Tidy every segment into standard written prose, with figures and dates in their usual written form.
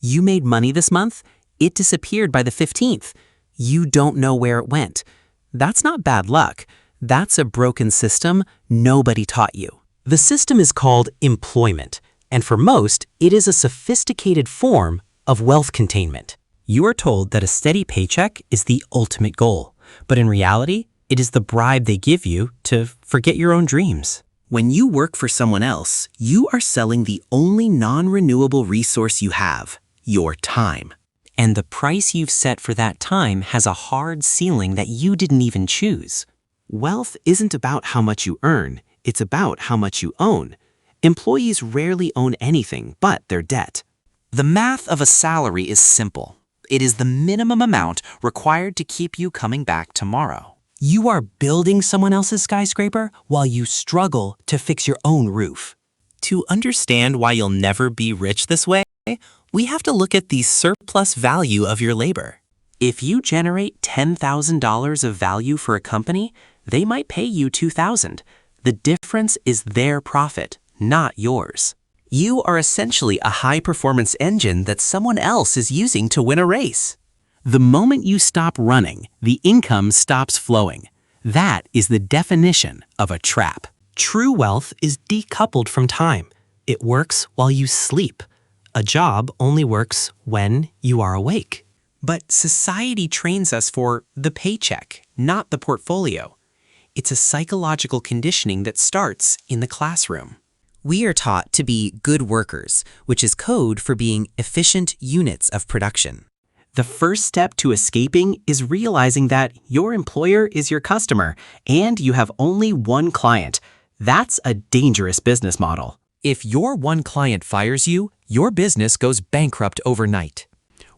You made money this month? It disappeared by the 15th. You don't know where it went. That's not bad luck. That's a broken system nobody taught you. The system is called employment, and for most, it is a sophisticated form of wealth containment. You are told that a steady paycheck is the ultimate goal, but in reality, it is the bribe they give you to forget your own dreams. When you work for someone else, you are selling the only non-renewable resource you have, your time. And the price you've set for that time has a hard ceiling that you didn't even choose. Wealth isn't about how much you earn, it's about how much you own. Employees rarely own anything but their debt. The math of a salary is simple. It is the minimum amount required to keep you coming back tomorrow. You are building someone else's skyscraper while you struggle to fix your own roof. To understand why you'll never be rich this way, we have to look at the surplus value of your labor. If you generate $10,000 of value for a company, they might pay you $2,000. The difference is their profit, not yours. You are essentially a high-performance engine that someone else is using to win a race. The moment you stop running, the income stops flowing. That is the definition of a trap. True wealth is decoupled from time. It works while you sleep. A job only works when you are awake. But society trains us for the paycheck, not the portfolio. It's a psychological conditioning that starts in the classroom. We are taught to be good workers, which is code for being efficient units of production. The first step to escaping is realizing that your employer is your customer and you have only one client. That's a dangerous business model. If your one client fires you, your business goes bankrupt overnight.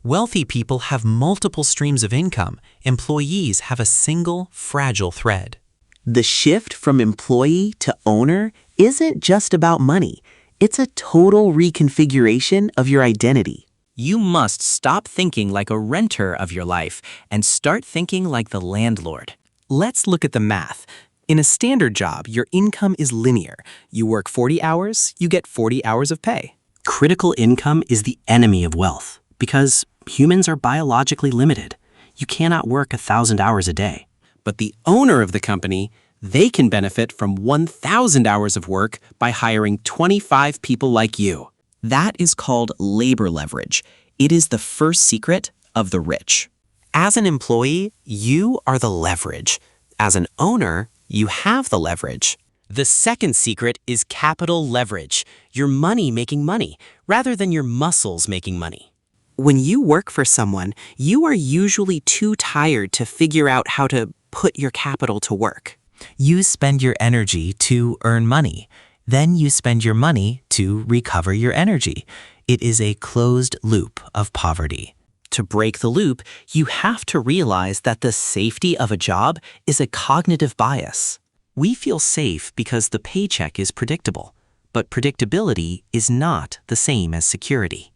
Wealthy people have multiple streams of income. Employees have a single, fragile thread. The shift from employee to owner isn't just about money. It's a total reconfiguration of your identity. You must stop thinking like a renter of your life and start thinking like the landlord. Let's look at the math. In a standard job, your income is linear. You work 40 hours, you get 40 hours of pay. Critical income is the enemy of wealth because humans are biologically limited. You cannot work 1,000 hours a day. But the owner of the company, they can benefit from 1,000 hours of work by hiring 25 people like you. That is called labor leverage. It is the first secret of the rich. As an employee, you are the leverage. As an owner, you have the leverage. The second secret is capital leverage, your money making money, rather than your muscles making money. When you work for someone, you are usually too tired to figure out how to put your capital to work. You spend your energy to earn money. Then you spend your money to recover your energy. It is a closed loop of poverty. To break the loop, you have to realize that the safety of a job is a cognitive bias. We feel safe because the paycheck is predictable, but predictability is not the same as security.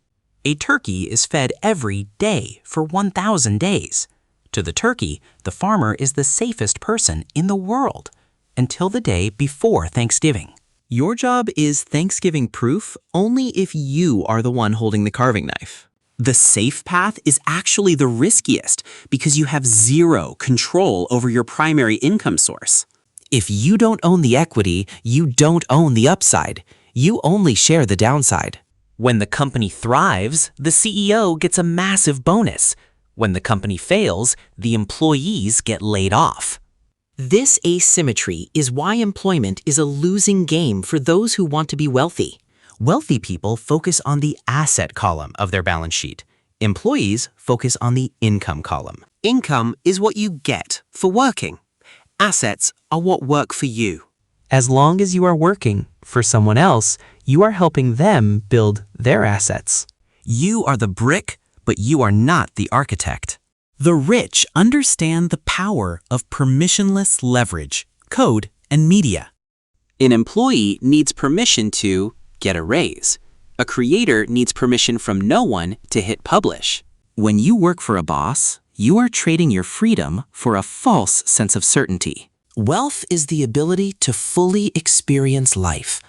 A turkey is fed every day for 1,000 days. To the turkey, the farmer is the safest person in the world until the day before Thanksgiving. Your job is Thanksgiving proof only if you are the one holding the carving knife. The safe path is actually the riskiest because you have zero control over your primary income source. If you don't own the equity, you don't own the upside. You only share the downside. When the company thrives, the CEO gets a massive bonus. When the company fails, the employees get laid off. This asymmetry is why employment is a losing game for those who want to be wealthy. Wealthy people focus on the asset column of their balance sheet. Employees focus on the income column. Income is what you get for working. Assets are what work for you. As long as you are working for someone else, you are helping them build their assets. You are the brick, but you are not the architect. The rich understand the power of permissionless leverage, code, and media. An employee needs permission to get a raise. A creator needs permission from no one to hit publish. When you work for a boss, you are trading your freedom for a false sense of certainty. Wealth is the ability to fully experience life.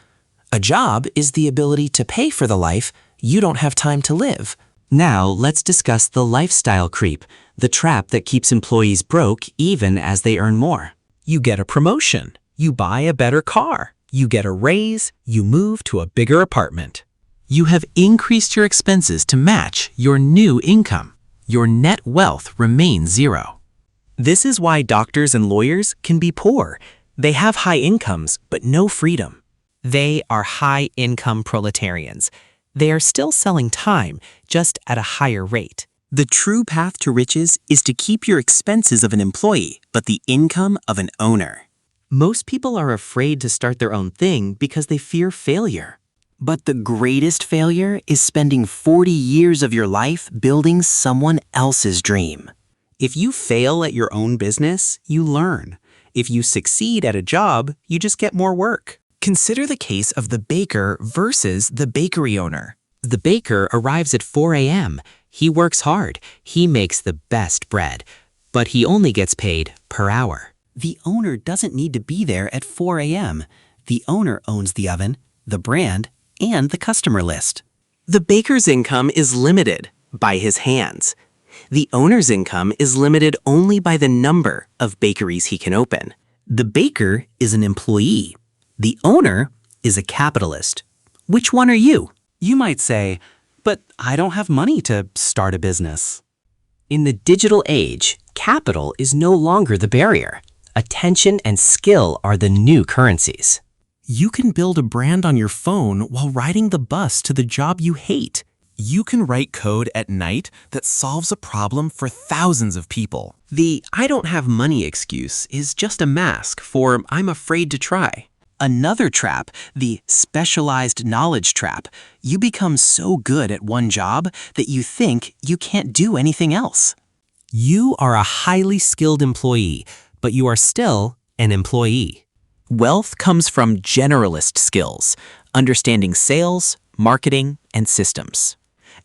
A job is the ability to pay for the life you don't have time to live. Now, let's discuss the lifestyle creep, the trap that keeps employees broke even as they earn more. You get a promotion. You buy a better car. You get a raise. You move to a bigger apartment. You have increased your expenses to match your new income. Your net wealth remains zero. This is why doctors and lawyers can be poor. They have high incomes, but no freedom. They are high-income proletarians. They are still selling time, just at a higher rate. The true path to riches is to keep your expenses of an employee, but the income of an owner. Most people are afraid to start their own thing because they fear failure. But the greatest failure is spending 40 years of your life building someone else's dream. If you fail at your own business, you learn. If you succeed at a job, you just get more work. Consider the case of the baker versus the bakery owner. The baker arrives at 4 a.m. He works hard. He makes the best bread. But he only gets paid per hour. The owner doesn't need to be there at 4 a.m. The owner owns the oven, the brand, and the customer list. The baker's income is limited by his hands. The owner's income is limited only by the number of bakeries he can open. The baker is an employee. The owner is a capitalist. Which one are you? You might say, but I don't have money to start a business. In the digital age, capital is no longer the barrier. Attention and skill are the new currencies. You can build a brand on your phone while riding the bus to the job you hate. You can write code at night that solves a problem for thousands of people. The "I don't have money" excuse is just a mask for "I'm afraid to try." Another trap, the specialized knowledge trap. You become so good at one job that you think you can't do anything else. You are a highly skilled employee, but you are still an employee. Wealth comes from generalist skills, understanding sales, marketing, and systems.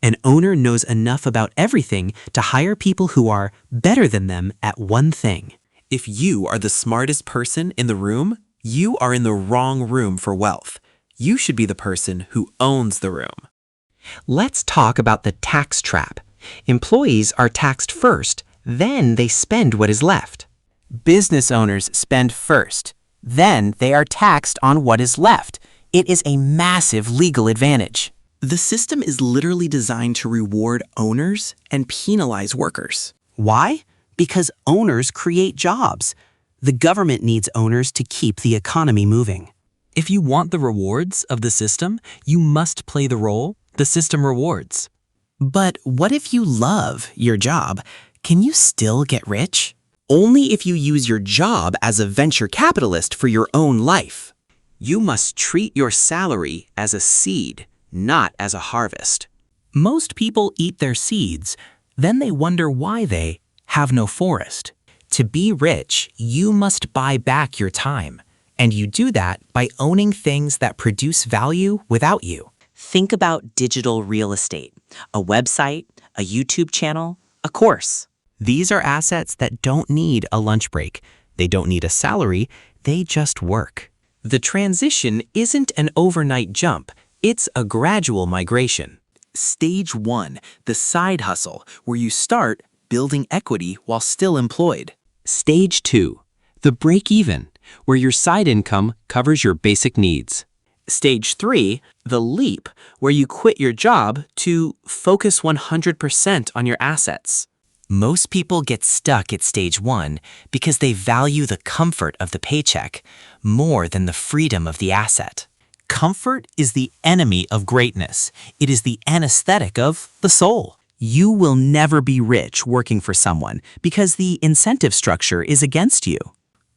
An owner knows enough about everything to hire people who are better than them at one thing. If you are the smartest person in the room, you are in the wrong room for wealth. You should be the person who owns the room. Let's talk about the tax trap. Employees are taxed first, then they spend what is left. Business owners spend first, then they are taxed on what is left. It is a massive legal advantage. The system is literally designed to reward owners and penalize workers. Why? Because owners create jobs. The government needs owners to keep the economy moving. If you want the rewards of the system, you must play the role the system rewards. But what if you love your job? Can you still get rich? Only if you use your job as a venture capitalist for your own life. You must treat your salary as a seed, not as a harvest. Most people eat their seeds, then they wonder why they have no forest. To be rich, you must buy back your time. And you do that by owning things that produce value without you. Think about digital real estate, a website, a YouTube channel, a course. These are assets that don't need a lunch break. They don't need a salary. They just work. The transition isn't an overnight jump. It's a gradual migration. Stage 1, the side hustle, where you start building equity while still employed. Stage 2, the break-even, where your side income covers your basic needs. Stage 3, the leap, where you quit your job to focus 100% on your assets. Most people get stuck at stage 1 because they value the comfort of the paycheck more than the freedom of the asset. Comfort is the enemy of greatness. It is the anesthetic of the soul. You will never be rich working for someone because the incentive structure is against you.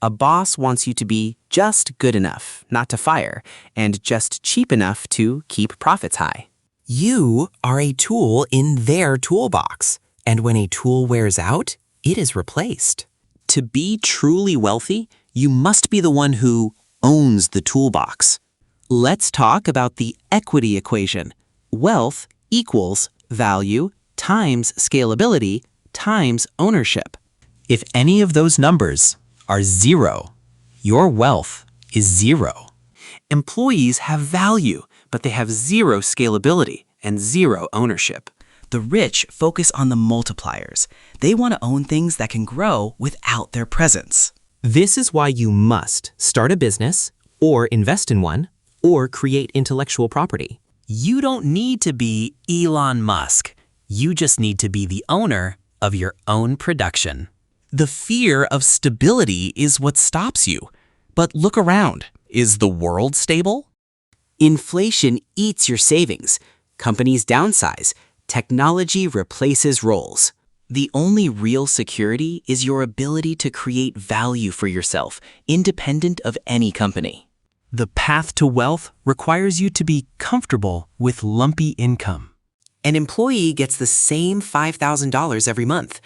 A boss wants you to be just good enough not to fire and just cheap enough to keep profits high. You are a tool in their toolbox, and when a tool wears out, it is replaced. To be truly wealthy, you must be the one who owns the toolbox. Let's talk about the equity equation. Wealth equals value times scalability times ownership. If any of those numbers are 0, your wealth is 0. Employees have value, but they have 0 scalability and 0 ownership. The rich focus on the multipliers. They want to own things that can grow without their presence. This is why you must start a business, or invest in one, or create intellectual property. You don't need to be Elon Musk. You just need to be the owner of your own production. The fear of stability is what stops you. But look around. Is the world stable? Inflation eats your savings. Companies downsize. Technology replaces roles. The only real security is your ability to create value for yourself, independent of any company. The path to wealth requires you to be comfortable with lumpy income. An employee gets the same $5,000 every month.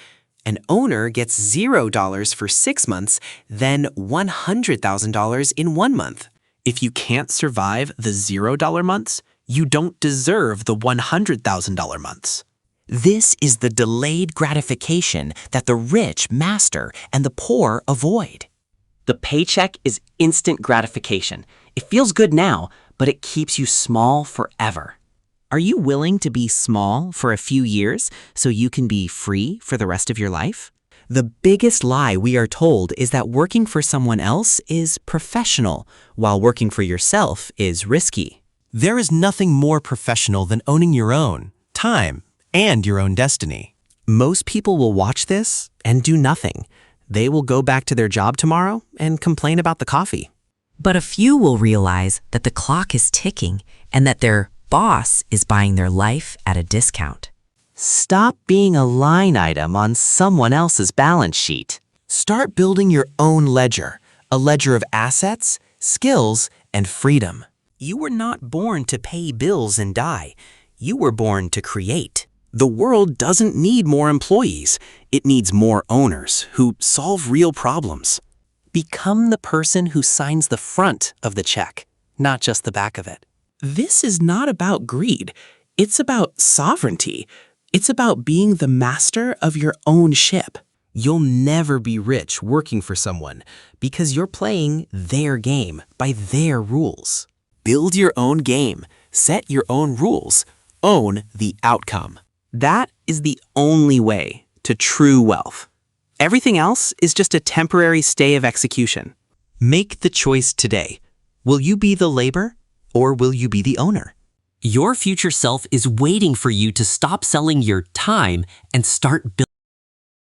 An owner gets $0 for 6 months, then $100,000 in 1 month. If you can't survive the $0 months, you don't deserve the $100,000 months. This is the delayed gratification that the rich master and the poor avoid. The paycheck is instant gratification. It feels good now, but it keeps you small forever. Are you willing to be small for a few years so you can be free for the rest of your life? The biggest lie we are told is that working for someone else is professional, while working for yourself is risky. There is nothing more professional than owning your own time and your own destiny. Most people will watch this and do nothing. They will go back to their job tomorrow and complain about the coffee. But a few will realize that the clock is ticking and that their boss is buying their life at a discount. Stop being a line item on someone else's balance sheet. Start building your own ledger, a ledger of assets, skills, and freedom. You were not born to pay bills and die. You were born to create. The world doesn't need more employees. It needs more owners who solve real problems. Become the person who signs the front of the check, not just the back of it. This is not about greed. It's about sovereignty. It's about being the master of your own ship. You'll never be rich working for someone because you're playing their game by their rules. Build your own game. Set your own rules. Own the outcome. That is the only way to true wealth. Everything else is just a temporary stay of execution. Make the choice today. Will you be the labor or will you be the owner? Your future self is waiting for you to stop selling your time and start building.